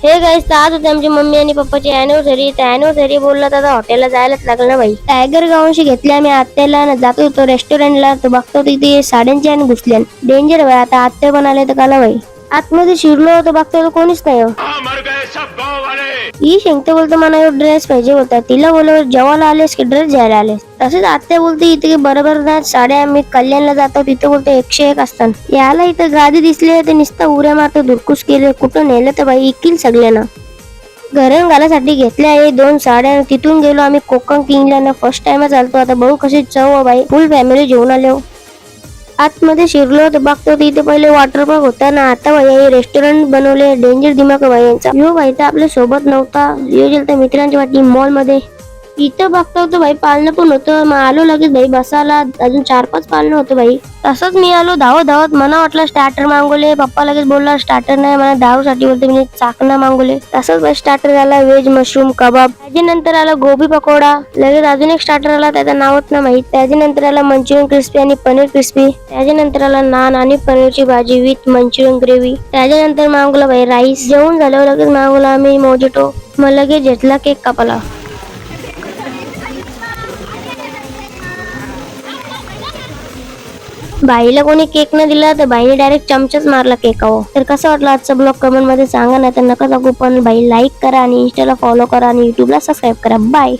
Hey guys, आज होते आमची मम्मी आणि पप्पाची अॅनिव्हर्सरी. त्या अॅनिव्हर्सरी बोलला तर हॉटेलला जायलाच लागलं ना बाई. टायगर गावांशी घेतले आम्ही आत्याला ना, जातो होतो रेस्टॉरंटला. तो बघतो तिथे साड्यांची आणि घुसल्या डेंजर बाई. आता आत्या पण आले तर काला बाई. आतमध्ये शिरलो होतो, बघतो तर कोणीच नाही हो. ही शेंगते बोलतो मला ड्रेस पाहिजे होता. तिला बोलव जेवायला आलेस की ड्रेस घ्यायला आलेस. तसेच आत्या बोलते इथे बरोबर ना साड्या. मी कल्याणला जातो तिथे बोलते 101 असतात. याला इथं गादी दिसली ते नुसतं उऱ्या मारतो. धुरकुस केले कुठं नेलं तर बाई इकील सगळ्यांना. घरून घालासाठी घेतल्या आहे 2 साड्या. तिथून गेलो आम्ही कोकण किंगला ना. फर्स्ट टाइमच आलतो. आता बघू कशी चव बाई. फुल फॅमिली जेवून आलो. आतमध्ये शिरलो तर बघतो इथे पहिले वॉटर पार्क होता ना. आता भाई रेस्टॉरंट बनवले. डेंजर दिमाग भाई यांचा. यो भाई तर आपल्या सोबत नव्हता. यो गेलता मित्रांच्या वाटी मॉल मध्ये. इथं बघतो तो भाई पाळणं पण होतं. मग आलो लगेच भाई बसायला. अजून 4-5 पाळणं होतं भाई. तसंच मी आलो धावत धावत. मला वाटलं स्टार्टर मागवले. पप्पा लगेच बोलला स्टार्टर नाही. मला दारूसाठी बोलते मी चाकणा मागवले. तसंच भाई स्टार्टर झाला व्हेज मशरूम कबाब. त्याच्यानंतर आला गोबी पकोडा. लगेच अजून एक स्टार्टर आला, त्याचं नावच ना माहित. त्याच्यानंतर आला मंचुरियन क्रिस्पी आणि पनीर क्रिस्पी. त्याच्यानंतर आला नान आणि पनीरची भाजी विथ मंचुरियन ग्रेव्ही. त्याच्यानंतर मागवला भाई राईस. जेवण झाल्यावर लगेच मागवला आम्ही मोजिटो. मग लगेच घेतला केक कापाला. बाईला कोणी केक न दिला तर बाईने डायरेक्ट चमचाच मारला केकावर. तर कसं वाटलं आजचा ब्लॉग कमेंट मध्ये सांगा. नाही तर नका सांगू, पण बाई लाईक करा आणि इंस्टाला फॉलो करा आणि युट्यूबला सबस्क्राईब करा. बाय.